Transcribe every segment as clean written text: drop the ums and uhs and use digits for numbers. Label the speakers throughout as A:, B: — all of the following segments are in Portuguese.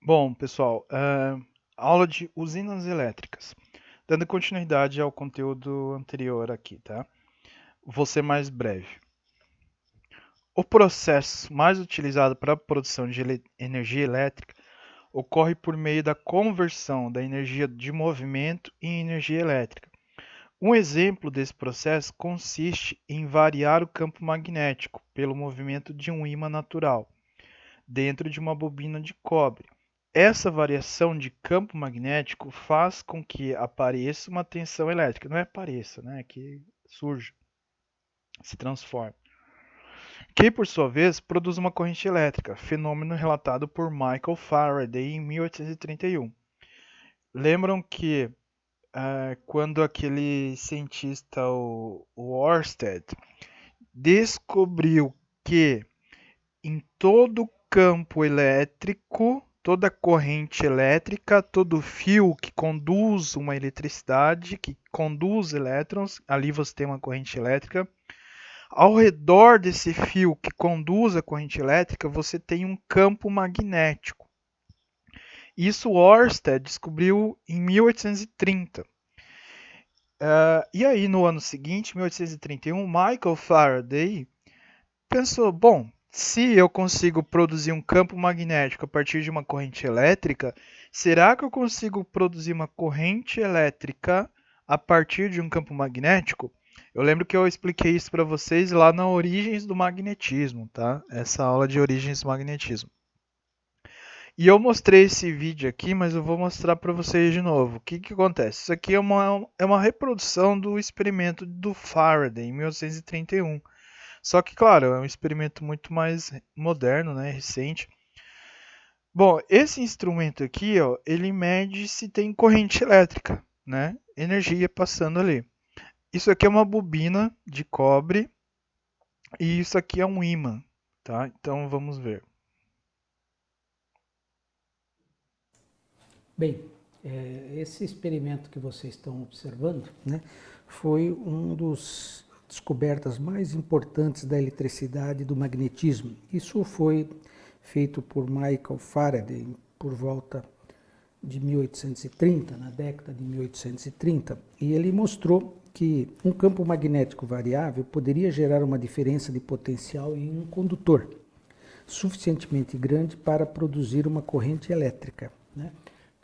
A: Bom, pessoal, aula de usinas elétricas. Dando continuidade ao conteúdo anterior aqui, tá? Vou ser mais breve. O processo mais utilizado para a produção de energia elétrica ocorre por meio da conversão da energia de movimento em energia elétrica. Um exemplo desse processo consiste em variar o campo magnético pelo movimento de um ímã natural dentro de uma bobina de cobre. Essa variação de campo magnético faz com que apareça uma tensão elétrica. Não é apareça, né? É que surja, se transforme. Que, por sua vez, produz uma corrente elétrica, fenômeno relatado por Michael Faraday em 1831. Lembram que quando aquele cientista, o Ørsted, descobriu que em todo campo elétrico, toda corrente elétrica, todo fio que conduz uma eletricidade, que conduz elétrons, ali você tem uma corrente elétrica. Ao redor desse fio que conduz a corrente elétrica, você tem um campo magnético. Isso Ørsted descobriu em 1830. E aí, no ano seguinte, 1831, Michael Faraday pensou, bom, se eu consigo produzir um campo magnético a partir de uma corrente elétrica, será que eu consigo produzir uma corrente elétrica a partir de um campo magnético? Eu lembro que eu expliquei isso para vocês lá na Origens do Magnetismo, tá? Essa aula de Origens do Magnetismo. E eu mostrei esse vídeo aqui, mas eu vou mostrar para vocês de novo. O que acontece? Isso aqui é uma reprodução do experimento do Faraday, em 1831. Só que, claro, é um experimento muito mais moderno, né, recente. Bom, esse instrumento aqui, ó, ele mede se tem corrente elétrica, né? Energia passando ali. Isso aqui é uma bobina de cobre e isso aqui é um ímã, tá? Então vamos ver.
B: Bem, esse experimento que vocês estão observando, né, foi um dos descobertas mais importantes da eletricidade e do magnetismo. Isso foi feito por Michael Faraday por volta de 1830, na década de 1830, e ele mostrou que um campo magnético variável poderia gerar uma diferença de potencial em um condutor suficientemente grande para produzir uma corrente elétrica, né?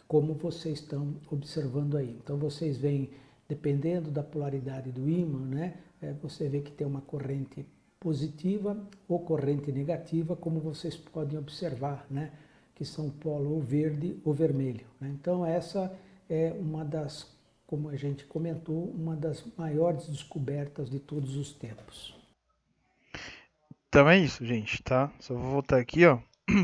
B: Como vocês estão observando aí. Então vocês veem, dependendo da polaridade do ímã, né, você vê que tem uma corrente positiva ou corrente negativa, como vocês podem observar, né, que são polo ou verde ou vermelho, né? Então essa é uma das, como a gente comentou, uma das maiores descobertas de todos os tempos.
A: Então é isso, gente, tá? Só vou voltar aqui, ó,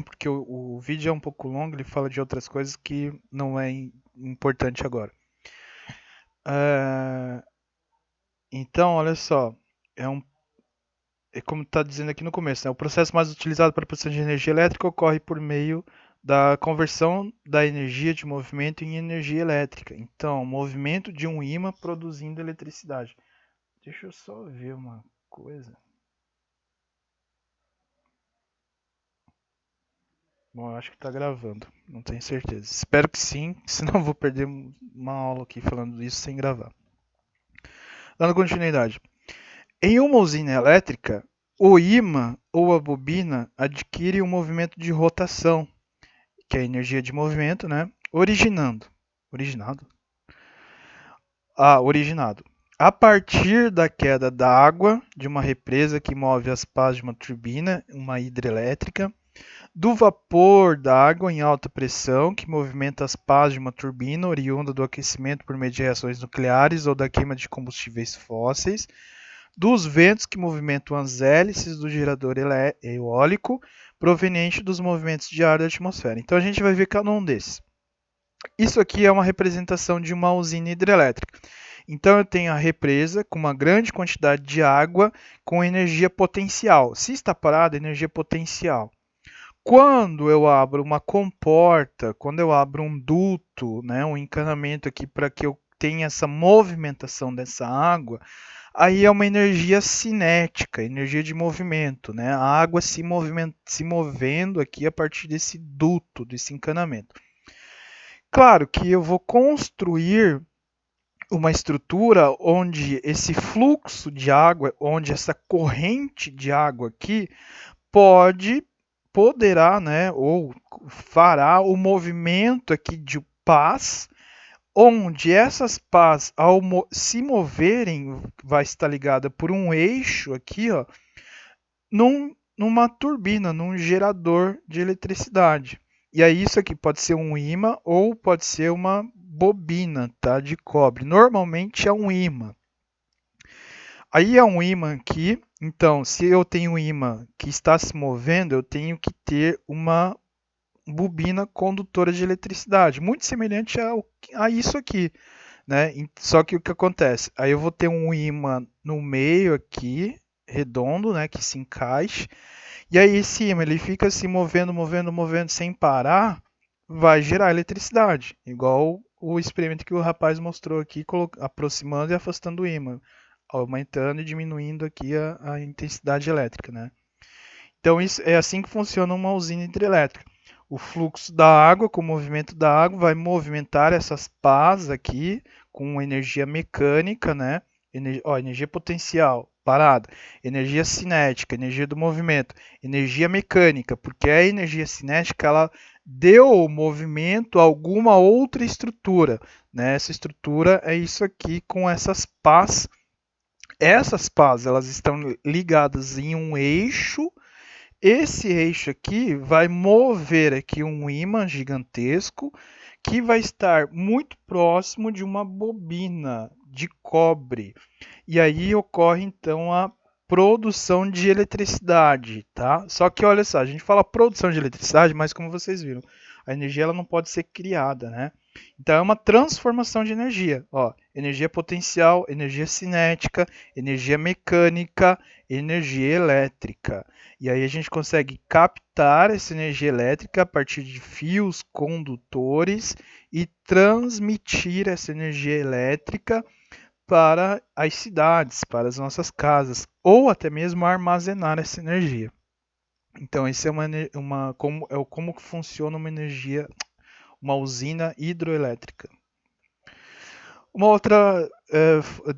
A: porque o vídeo é um pouco longo, ele fala de outras coisas que não é importante agora. Então, olha só, é como está dizendo aqui no começo, né? O processo mais utilizado para a produção de energia elétrica ocorre por meio da conversão da energia de movimento em energia elétrica. Então, movimento de um ímã produzindo eletricidade. Deixa eu só ver uma coisa. Bom, eu acho que está gravando, não tenho certeza. Espero que sim, senão eu vou perder uma aula aqui falando isso sem gravar. Dando continuidade. Em uma usina elétrica, o ímã ou a bobina adquire um movimento de rotação, que é a energia de movimento, né? Originado. A partir da queda da água de uma represa que move as pás de uma turbina, uma hidrelétrica, do vapor da água em alta pressão que movimenta as pás de uma turbina oriunda do aquecimento por meio de reações nucleares ou da queima de combustíveis fósseis, dos ventos que movimentam as hélices do gerador eólico proveniente dos movimentos de ar da atmosfera. Então a gente vai ver cada um desses. Isso aqui é uma representação de uma usina hidrelétrica. Então eu tenho a represa com uma grande quantidade de água com energia potencial. Se está parada, energia potencial. Quando eu abro uma comporta, quando eu abro um duto, né, um encanamento aqui para que eu tenha essa movimentação dessa água, Aí é uma energia cinética, energia de movimento, né? A água se movendo aqui a partir desse duto, desse encanamento. Claro que eu vou construir uma estrutura onde esse fluxo de água, onde essa corrente de água aqui poderá, né, ou fará o movimento aqui de pás, onde essas pás, ao se moverem, vai estar ligada por um eixo aqui, ó, numa turbina, num gerador de eletricidade. E aí isso aqui pode ser um ímã ou pode ser uma bobina, tá, de cobre. Normalmente é um ímã. Aí é um ímã aqui, então se eu tenho um ímã que está se movendo, eu tenho que ter uma bobina condutora de eletricidade, muito semelhante a isso aqui, né? Só que o que acontece? Aí eu vou ter um ímã no meio aqui, redondo, né, que se encaixe, e aí esse ímã ele fica se movendo, movendo, movendo sem parar, vai gerar eletricidade, igual o experimento que o rapaz mostrou aqui, aproximando e afastando o ímã, aumentando e diminuindo aqui a intensidade elétrica, né? Então isso é assim que funciona uma usina hidrelétrica. O fluxo da água, com o movimento da água, vai movimentar essas pás aqui com energia mecânica, né? Energia potencial, parada. Energia cinética, energia do movimento. Energia mecânica, porque a energia cinética ela deu movimento a alguma outra estrutura, né? Essa estrutura é isso aqui com essas pás. Essas pás elas estão ligadas em um eixo. Esse eixo aqui vai mover aqui um ímã gigantesco que vai estar muito próximo de uma bobina de cobre. E aí ocorre então a produção de eletricidade, tá? Só que olha só, a gente fala produção de eletricidade, mas como vocês viram, a energia ela não pode ser criada, né? Então é uma transformação de energia, ó, energia potencial, energia cinética, energia mecânica, energia elétrica. E aí a gente consegue captar essa energia elétrica a partir de fios condutores e transmitir essa energia elétrica para as cidades, para as nossas casas, ou até mesmo armazenar essa energia. Então, isso é como funciona uma energia, uma usina hidroelétrica. Uma outra,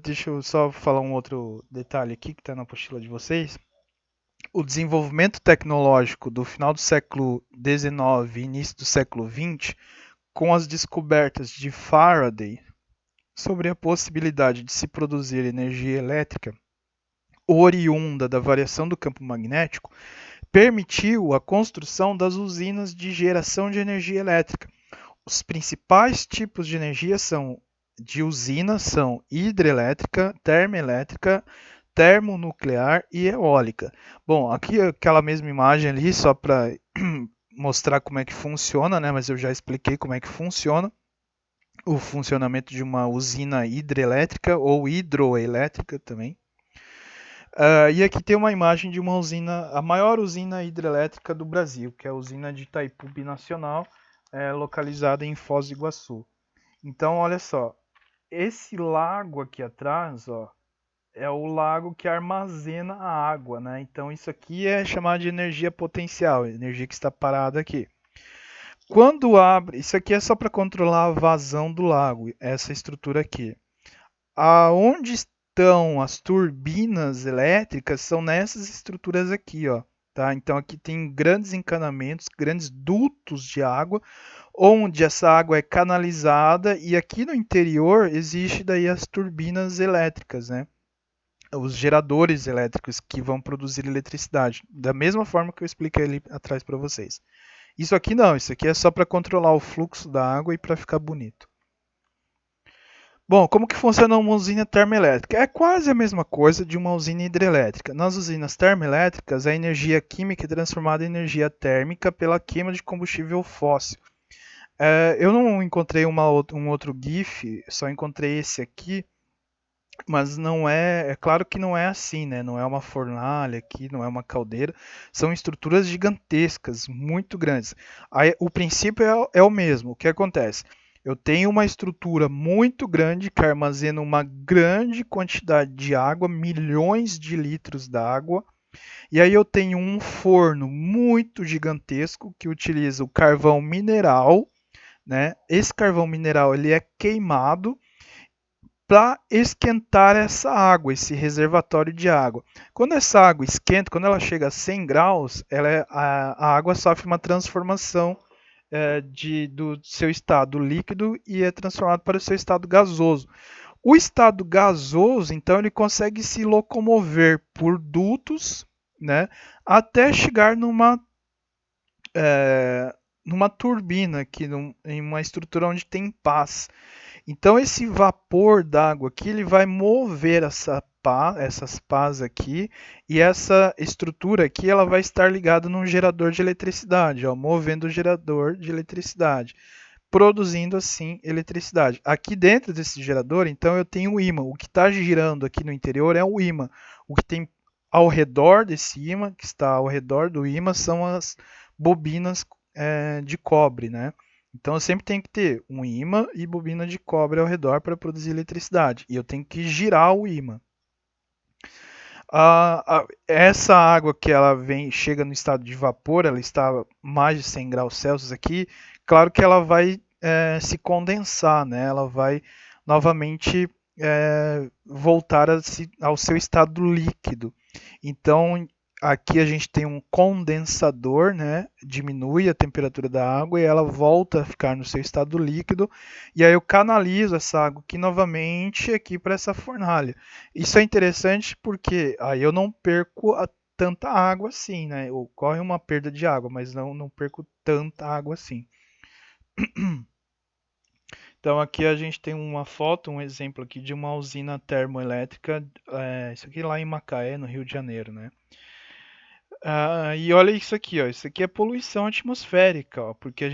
A: deixa eu só falar um outro detalhe aqui que está na apostila de vocês. O desenvolvimento tecnológico do final do século XIX e início do século XX, com as descobertas de Faraday sobre a possibilidade de se produzir energia elétrica oriunda da variação do campo magnético, permitiu a construção das usinas de geração de energia elétrica. Os principais tipos de energia de usina são hidrelétrica, termoelétrica, termonuclear e eólica. Bom, aqui aquela mesma imagem ali só para mostrar como é que funciona, né? Mas eu já expliquei como é que funciona o funcionamento de uma usina hidrelétrica ou hidroelétrica também. E aqui tem uma imagem de uma usina, a maior usina hidrelétrica do Brasil, que é a usina de Itaipu Binacional, localizada em Foz do Iguaçu. Então, olha só, esse lago aqui atrás, ó, é o lago que armazena a água, né? Então, isso aqui é chamado de energia potencial, energia que está parada aqui. Quando abre, isso aqui é só para controlar a vazão do lago, essa estrutura aqui. Aonde estão as turbinas elétricas são nessas estruturas aqui, ó, tá? Então aqui tem grandes encanamentos, grandes dutos de água, onde essa água é canalizada e aqui no interior existe daí as turbinas elétricas, né? Os geradores elétricos que vão produzir eletricidade, da mesma forma que eu expliquei ali atrás para vocês. Isso aqui não, isso aqui é só para controlar o fluxo da água e para ficar bonito. Bom, como que funciona uma usina termoelétrica? É quase a mesma coisa de uma usina hidrelétrica. Nas usinas termoelétricas, a energia química é transformada em energia térmica pela queima de combustível fóssil. Eu não encontrei um outro GIF, só encontrei esse aqui, mas não é claro que não é assim, né? Não é uma fornalha aqui, não é uma caldeira, são estruturas gigantescas, muito grandes. Aí, o princípio é o mesmo. O que acontece? Eu tenho uma estrutura muito grande que armazena uma grande quantidade de água, milhões de litros d'água. E aí eu tenho um forno muito gigantesco que utiliza o carvão mineral, né? Esse carvão mineral ele é queimado para esquentar essa água, esse reservatório de água. Quando essa água esquenta, quando ela chega a 100 graus, a água sofre uma transformação do seu estado líquido e é transformado para o seu estado gasoso. O estado gasoso, então, ele consegue se locomover por dutos, né, até chegar numa turbina, em uma estrutura onde tem pás. Então esse vapor d'água aqui ele vai mover essas pás aqui e essa estrutura aqui ela vai estar ligada num gerador de eletricidade, ó, movendo o gerador de eletricidade, produzindo assim eletricidade. Aqui dentro desse gerador, então eu tenho o ímã. O que está girando aqui no interior é o ímã. O que tem ao redor desse ímã, que está ao redor do ímã, são as bobinas de cobre, né? Então eu sempre tenho que ter um ímã e bobina de cobre ao redor para produzir eletricidade. E eu tenho que girar o ímã. Essa água que ela chega no estado de vapor, ela está a mais de 100 graus Celsius aqui, claro que ela vai se condensar, né? Ela vai novamente voltar ao seu estado líquido. Então, aqui a gente tem um condensador, né? Diminui a temperatura da água e ela volta a ficar no seu estado líquido. E aí eu canalizo essa água aqui novamente aqui para essa fornalha. Isso é interessante porque aí eu não perco tanta água assim, né? Ocorre uma perda de água, mas não perco tanta água assim. Então aqui a gente tem uma foto, um exemplo aqui de uma usina termoelétrica, isso aqui lá em Macaé, no Rio de Janeiro, né? E olha isso aqui, ó. Isso aqui é poluição atmosférica, ó, porque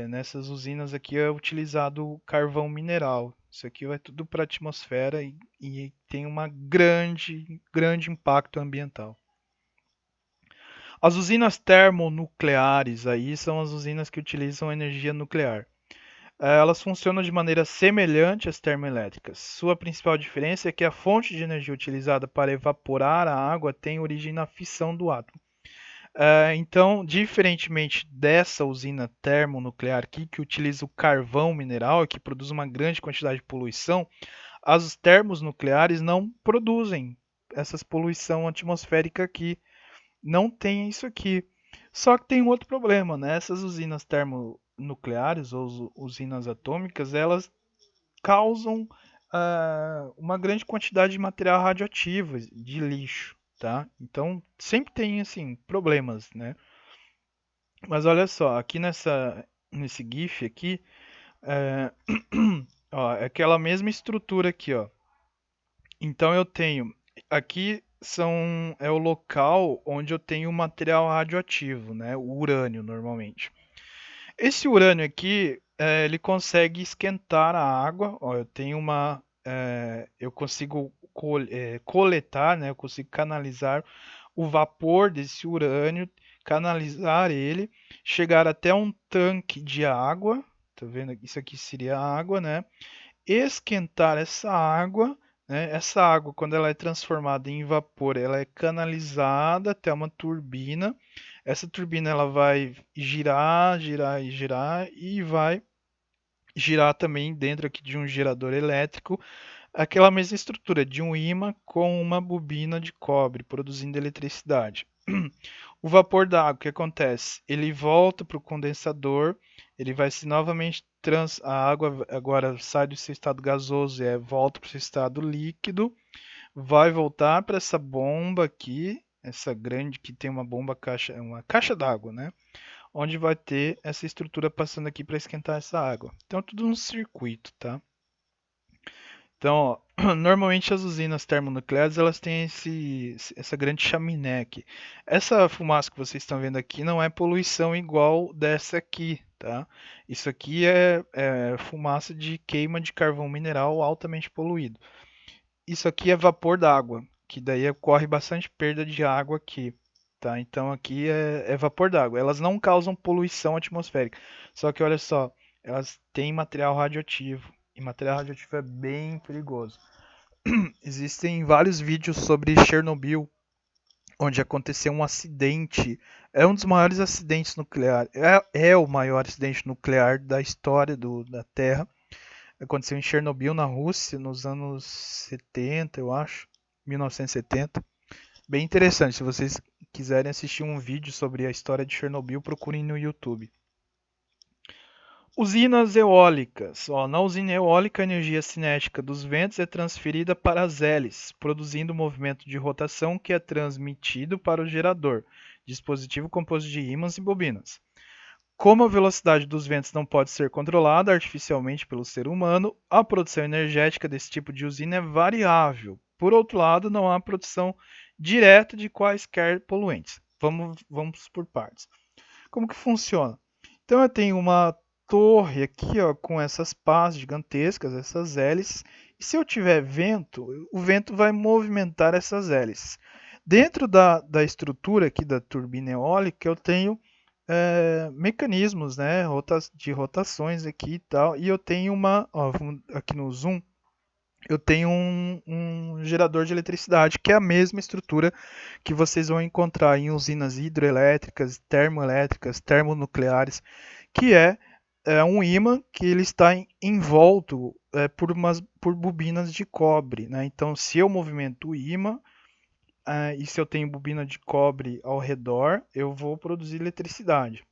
A: nessas usinas aqui é utilizado carvão mineral. Isso aqui vai tudo para a atmosfera e tem uma grande impacto ambiental. As usinas termonucleares aí são as usinas que utilizam energia nuclear. Elas funcionam de maneira semelhante às termoelétricas. Sua principal diferença é que a fonte de energia utilizada para evaporar a água tem origem na fissão do átomo. Então, diferentemente dessa usina termonuclear aqui, que utiliza o carvão mineral e que produz uma grande quantidade de poluição, as termonucleares não produzem essa poluição atmosférica aqui. Não tem isso aqui. Só que tem um outro problema, né? Essas usinas termonucleares ou usinas atômicas, elas causam uma grande quantidade de material radioativo, de lixo, tá? Então sempre tem assim problemas, né? Mas olha só, aqui nesse GIF aqui, é, ó, é aquela mesma estrutura aqui, ó. Então eu tenho aqui é o local onde eu tenho o material radioativo, né? O urânio normalmente. Esse urânio aqui, ele consegue esquentar a água. Ó, eu consigo coletar, né? Eu consigo canalizar o vapor desse urânio, canalizar ele, chegar até um tanque de água. Tá vendo? Isso aqui seria água, né? Esquentar essa água, né? Essa água, quando ela é transformada em vapor, ela é canalizada até uma turbina. Essa turbina ela vai girar, girar e girar e vai girar também dentro aqui de um gerador elétrico, aquela mesma estrutura de um ímã com uma bobina de cobre produzindo eletricidade. O vapor da água, o que acontece? Ele volta para o condensador, ele vai se novamente a água agora sai do seu estado gasoso e volta para o seu estado líquido, vai voltar para essa bomba aqui, essa grande que tem uma caixa d'água, né? Onde vai ter essa estrutura passando aqui para esquentar essa água. Então, tudo um circuito, tá? Então, ó, normalmente as usinas termonucleares elas têm essa grande chaminé aqui. Essa fumaça que vocês estão vendo aqui não é poluição igual dessa aqui, tá? Isso aqui é fumaça de queima de carvão mineral altamente poluído. Isso aqui é vapor d'água, que daí ocorre bastante perda de água aqui, tá? Então aqui é vapor d'água. Elas não causam poluição atmosférica. Só que olha só, elas têm material radioativo. E material radioativo é bem perigoso. Existem vários vídeos sobre Chernobyl, onde aconteceu um acidente. É um dos maiores acidentes nucleares. É o maior acidente nuclear da história da Terra. Aconteceu em Chernobyl, na Rússia, nos anos 70, eu acho. 1970. Bem interessante. Se vocês quiserem assistir um vídeo sobre a história de Chernobyl, procurem no YouTube. Usinas eólicas. Ó, na usina eólica, a energia cinética dos ventos é transferida para as hélices, produzindo movimento de rotação que é transmitido para o gerador, dispositivo composto de ímãs e bobinas. Como a velocidade dos ventos não pode ser controlada artificialmente pelo ser humano, a produção energética desse tipo de usina é variável. Por outro lado, não há produção direta de quaisquer poluentes. Vamos por partes. Como que funciona? Então eu tenho uma torre aqui, ó, com essas pás gigantescas, essas hélices, e se eu tiver vento, o vento vai movimentar essas hélices. Dentro da estrutura aqui da turbina eólica, eu tenho mecanismos, né, de rotações aqui e tal, e eu tenho aqui no zoom, eu tenho um gerador de eletricidade, que é a mesma estrutura que vocês vão encontrar em usinas hidroelétricas, termoelétricas, termonucleares, que é um ímã que ele está envolto por bobinas de cobre. Né? Então, se eu movimento o ímã, e se eu tenho bobina de cobre ao redor, eu vou produzir eletricidade.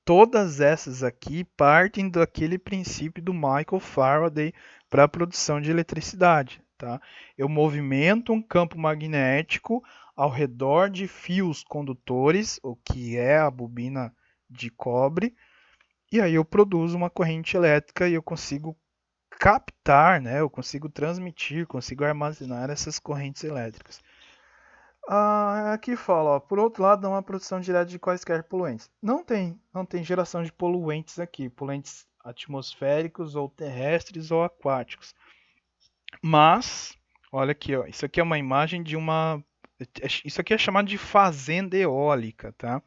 A: Todas essas aqui partem daquele princípio do Michael Faraday para a produção de eletricidade. Tá? Eu movimento um campo magnético ao redor de fios condutores, o que é a bobina de cobre, e aí eu produzo uma corrente elétrica e eu consigo captar, né? Eu consigo transmitir, consigo armazenar essas correntes elétricas. Aqui fala, ó, por outro lado, não há produção direta de quaisquer poluentes. Não tem geração de poluentes aqui, poluentes atmosféricos ou terrestres ou aquáticos. Mas, olha aqui, ó, isso aqui é uma imagem de uma. Isso aqui é chamado de fazenda eólica, tá?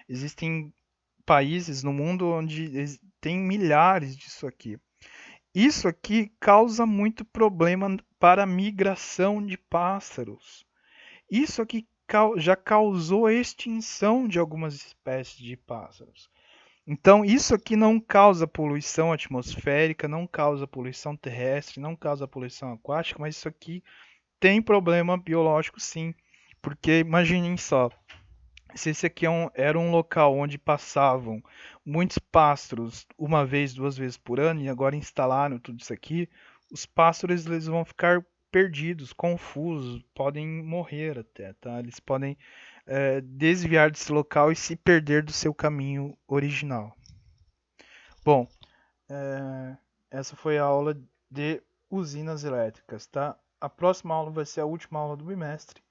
A: Existem países no mundo onde tem milhares disso aqui. Isso aqui causa muito problema para a migração de pássaros. Isso aqui já causou a extinção de algumas espécies de pássaros. Então, isso aqui não causa poluição atmosférica, não causa poluição terrestre, não causa poluição aquática, mas isso aqui tem problema biológico sim. Porque imaginem só, se esse aqui era um local onde passavam muitos pássaros uma vez, duas vezes por ano, e agora instalaram tudo isso aqui, os pássaros eles vão ficar perdidos, confusos, podem morrer até, tá? Eles podem desviar desse local e se perder do seu caminho original. Bom, essa foi a aula de usinas elétricas, tá? A próxima aula vai ser a última aula do bimestre,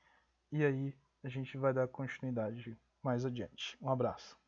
A: e aí a gente vai dar continuidade mais adiante. Um abraço.